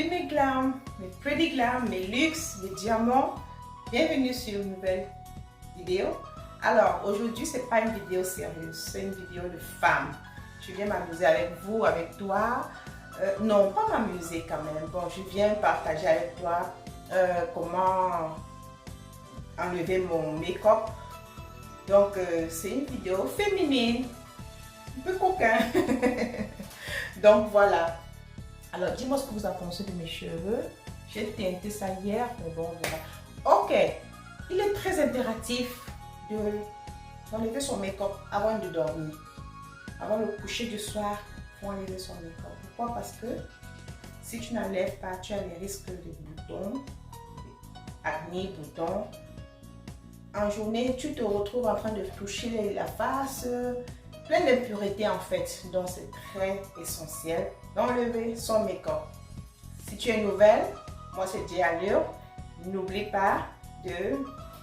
Salut mes glam, mes pretty glam, mes luxe, mes diamants. Bienvenue sur une nouvelle vidéo. Alors aujourd'hui c'est pas une vidéo sérieuse, c'est une vidéo de femme. Je viens m'amuser avec vous, avec toi. Non, pas m'amuser quand même. Bon, je viens partager avec toi comment enlever mon make-up. Donc c'est une vidéo féminine, un peu coquin. Donc voilà. Alors dis-moi ce que vous en pensez de mes cheveux. J'ai teinté ça hier, mais bon voilà. Ok, il est très impératif d'enlever son make-up avant de dormir. Avant le coucher du soir, il faut enlever son make-up. Pourquoi? Parce que si tu n'enlèves pas, tu as les risques de boutons, acné, boutons. En journée, tu te retrouves en train de toucher la face, plein d'impuretés en fait. Donc c'est très essentiel d'enlever son make-up. Si tu es nouvelle, moi c'est Dialure. N'oublie pas de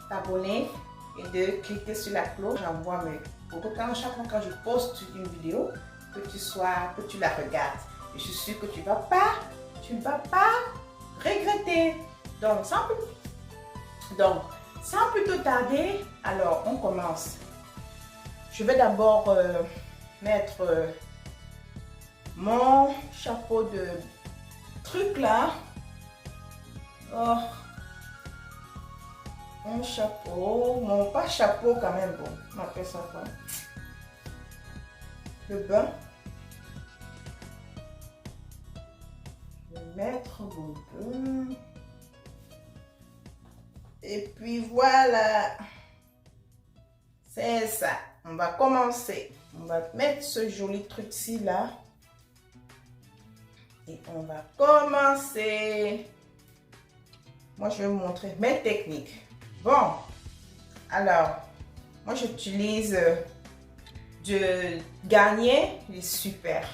t'abonner et de cliquer sur la cloche. J'envoie mes photos chaque fois quand je poste une vidéo, que tu la regardes. Et je suis sûre que tu ne vas pas regretter. Donc sans plus tarder, alors on commence. Je vais d'abord mettre mon chapeau de truc là. Oh. Mon chapeau, pas chapeau quand même, bon, on appelle ça quoi? Le bain. Je vais mettre mon bain. Et puis voilà. C'est ça. On va commencer. On va mettre ce joli truc-ci là. Et on va commencer. Moi, je vais vous montrer mes techniques. Bon. Alors, moi, j'utilise du Garnier. Il est super.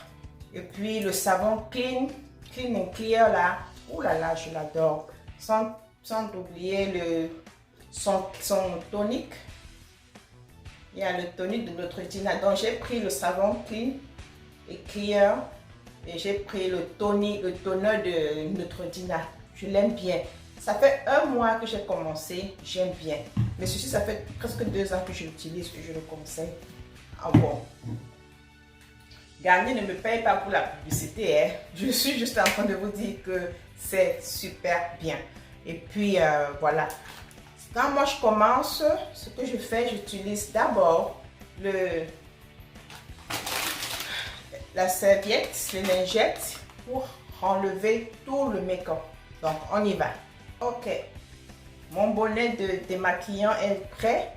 Et puis, le savon Clean and Clear là. Ouh là là, je l'adore. Sans oublier son tonique. Il y a le tonique de Neutrogena. Donc j'ai pris le savon Clean et Clear et j'ai pris le toner de Neutrogena. Je l'aime bien. Ça fait 1 mois que j'ai commencé, j'aime bien. Mais ceci, ça fait presque 2 ans que je l'utilise, que je le conseille. Ah bon. Garnier ne me paye pas pour la publicité. Hein. Je suis juste en train de vous dire que c'est super bien. Et puis voilà. Quand moi je commence, ce que je fais, j'utilise d'abord la serviette, les lingettes pour enlever tout le make-up. Donc on y va. Ok. Mon bonnet de démaquillant est prêt.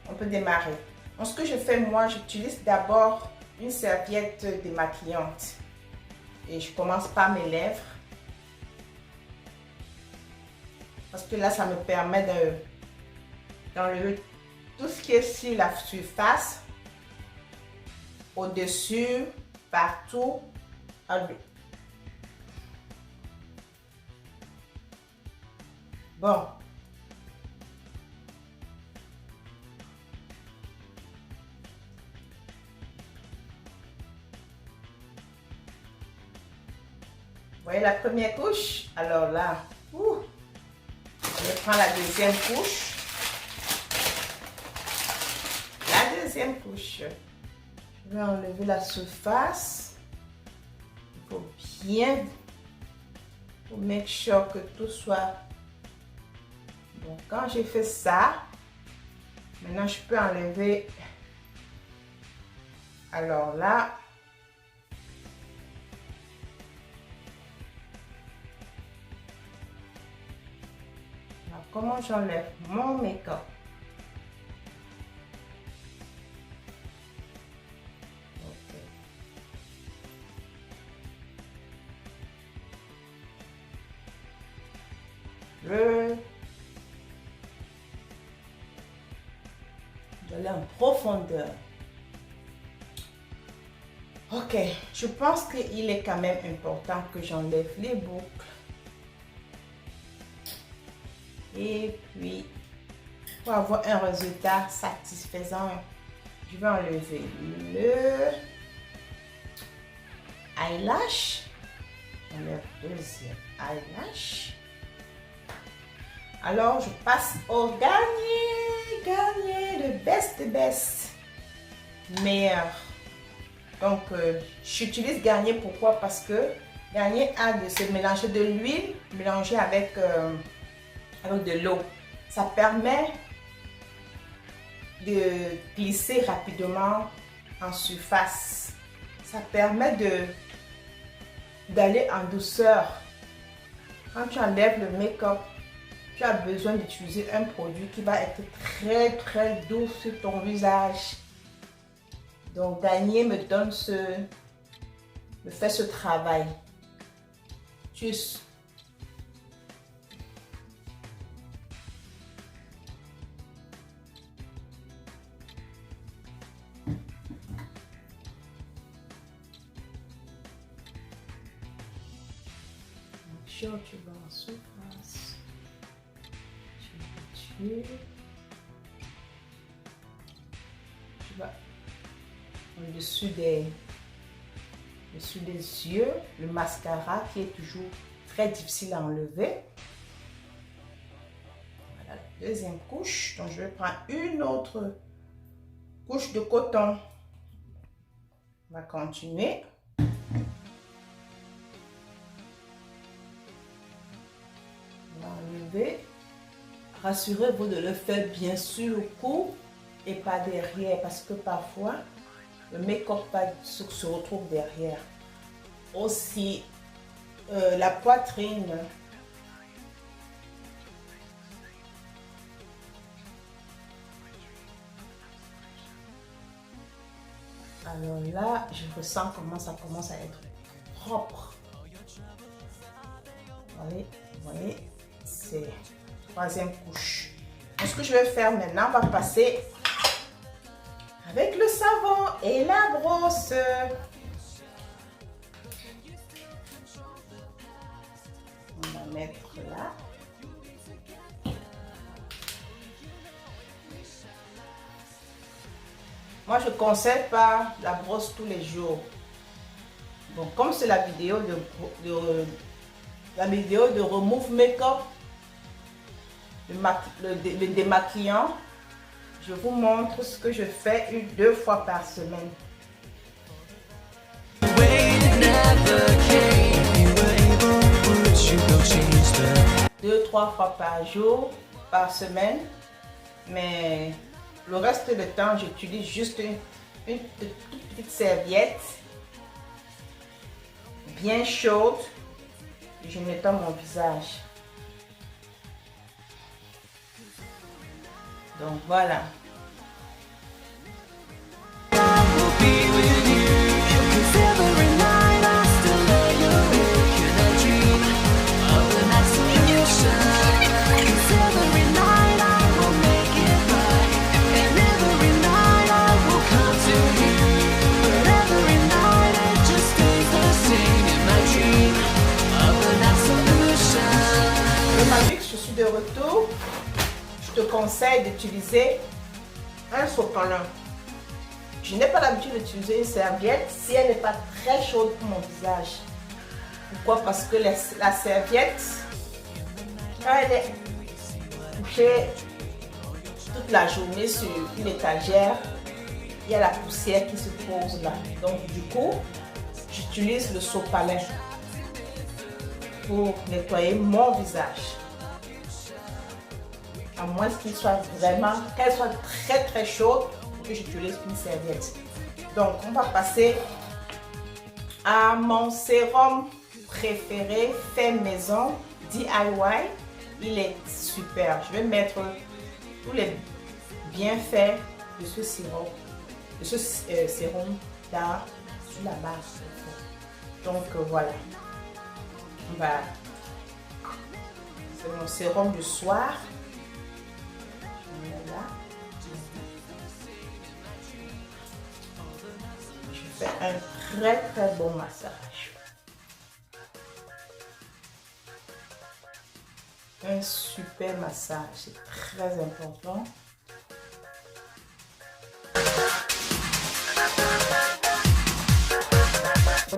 On peut démarrer. Donc ce que je fais moi, j'utilise d'abord une serviette démaquillante. Et je commence par mes lèvres. Parce que là, ça me permet d'enlever tout ce qui est sur la surface, au-dessus, partout. Bon. Vous voyez la première couche? Alors là, je prends la deuxième couche. La deuxième couche. Je vais enlever la surface. Il faut bien make sure que tout soit bon. Quand j'ai fait ça, maintenant je peux enlever. Alors là, comment j'enlève mon make-up. Okay. Je vais en profondeur. Ok, je pense qu'il est quand même important que j'enlève les boucles. Et puis, pour avoir un résultat satisfaisant, je vais enlever le eyelash. On le deuxième. eyelash. Alors, je passe au Garnier, le best, meilleur. Donc, j'utilise Garnier, pourquoi? Parce que Garnier a de se mélanger de l'huile mélangée avec de l'eau. Ça permet de glisser rapidement en surface. Ça permet d'aller en douceur. Quand tu enlèves le make-up, tu as besoin d'utiliser un produit qui va être très doux sur ton visage. Donc Garnier me fait ce travail. Juste. Tu vas en surface. Tu vas au-dessus des yeux, le mascara qui est toujours très difficile à enlever. Voilà la deuxième couche. Donc je vais prendre une autre couche de coton. On va continuer. On va enlever. Rassurez-vous de le faire bien sûr au cou et pas derrière, parce que parfois le make-up se retrouve derrière. Aussi la poitrine. Alors là, je ressens comment ça commence à être propre. Vous voyez, c'est la troisième couche. Donc, ce que je vais faire maintenant, on va passer avec le savon et la brosse. On va mettre là. Moi, je ne conseille pas la brosse tous les jours. Bon, comme c'est la vidéo de Remove Makeup, le démaquillant, je vous montre ce que je fais 2 fois par semaine. 2-3 fois par jour, par semaine, mais le reste du temps, j'utilise juste une toute petite serviette bien chaude et je nettoie mon visage. Donc voilà. Je suis de retour. Je te conseille d'utiliser un sopalin. Je n'ai pas l'habitude d'utiliser une serviette si elle n'est pas très chaude pour mon visage. Pourquoi? Parce que la serviette, quand elle est couchée toute la journée sur une étagère, il y a la poussière qui se pose là. Donc du coup, j'utilise le sopalin pour nettoyer mon visage. À moins qu'elle soit très chaude pour que j'utilise une serviette. Donc on va passer à mon sérum préféré fait maison DIY. Il est super. Je vais mettre tous les bienfaits de ce sérum, là sur la base. Donc voilà. C'est mon sérum du soir. Voilà. Je fais un très bon massage. Un super massage, c'est très important.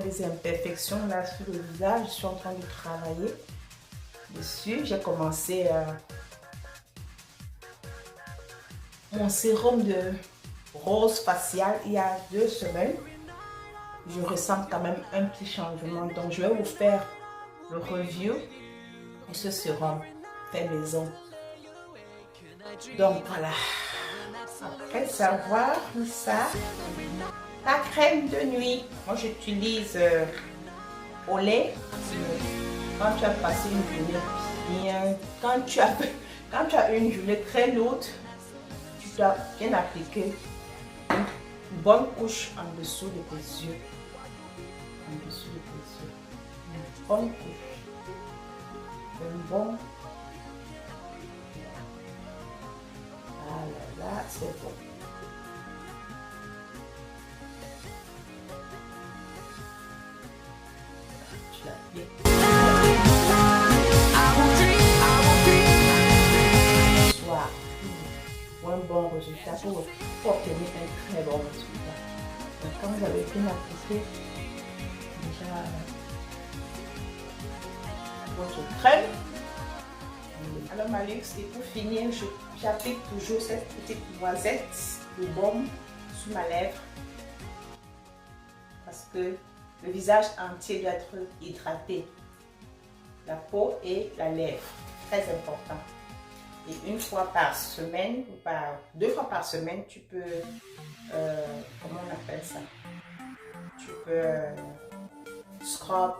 Des imperfections là sur le visage, je suis en train de travailler. dessus. J'ai commencé mon sérum de rose facial il y a 2 semaines. Je ressens quand même un petit changement. Donc, je vais vous faire le review de ce sérum fait maison. Donc, voilà. Après savoir ça, la crème de nuit. Moi, j'utilise au lait. Quand tu as passé une journée bien, quand tu as une journée très lourde, tu dois bien appliquer une bonne couche en dessous de tes yeux. En dessous de tes yeux. Une bonne couche. Un bon. Ah là là, c'est bon. Tu l'appliques. Soir. Pour un bon résultat, pour obtenir un très bon résultat. Donc, quand vous avez bien appliqué déjà votre crème. Alors ma luxe, et pour finir, j'applique toujours cette petite noisette de baume sous ma lèvre parce que le visage entier doit être hydraté. La peau et la lèvre, très important. Et une fois par semaine, ou par 2 fois par semaine, tu peux, comment on appelle ça? Tu peux scrub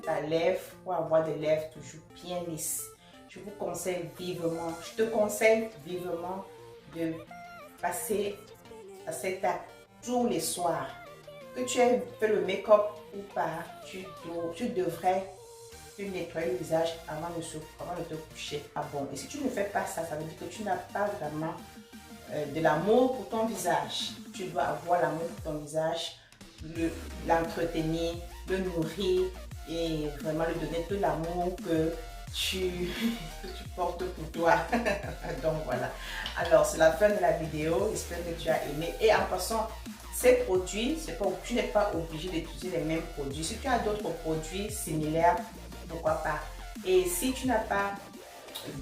ta lèvre pour avoir des lèvres toujours bien lisses. Je vous conseille vivement, je te conseille vivement de passer à cet acte tous les soirs. Que tu aies fait le make-up ou pas, tu devrais te nettoyer le visage avant de te coucher. Ah bon, et si tu ne fais pas ça, ça veut dire que tu n'as pas vraiment de l'amour pour ton visage. Tu dois avoir l'amour pour ton visage, l'entretenir, le nourrir et vraiment lui donner tout l'amour que tu portes pour toi. Donc voilà. Alors c'est la fin de la vidéo. J'espère que tu as aimé. Et en passant, ces produits, tu n'es pas obligé d'utiliser les mêmes produits. Si tu as d'autres produits similaires, pourquoi pas. Et si tu n'as pas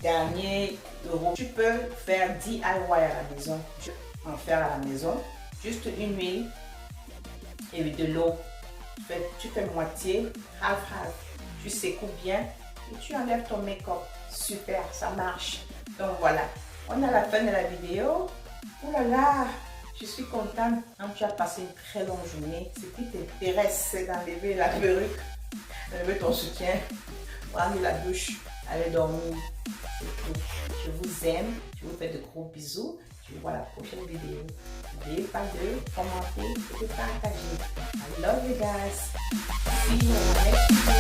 dernier euro, tu peux faire DIY à la maison. Tu peux en faire à la maison. Juste une huile et de l'eau. Tu fais moitié, half. Tu secoues bien et tu enlèves ton make-up. Super, ça marche. Donc voilà, on est à la fin de la vidéo. Oh là là, je suis contente. Quand tu as passé une très longue journée, ce qui t'intéresse, c'est d'enlever la perruque, d'enlever ton soutien, prendre la douche, aller dormir. C'est tout. Je vous aime, je vous fais de gros bisous. Je vous vois à la prochaine vidéo. N'oubliez pas de commenter et de partager. I love you guys. See you next video.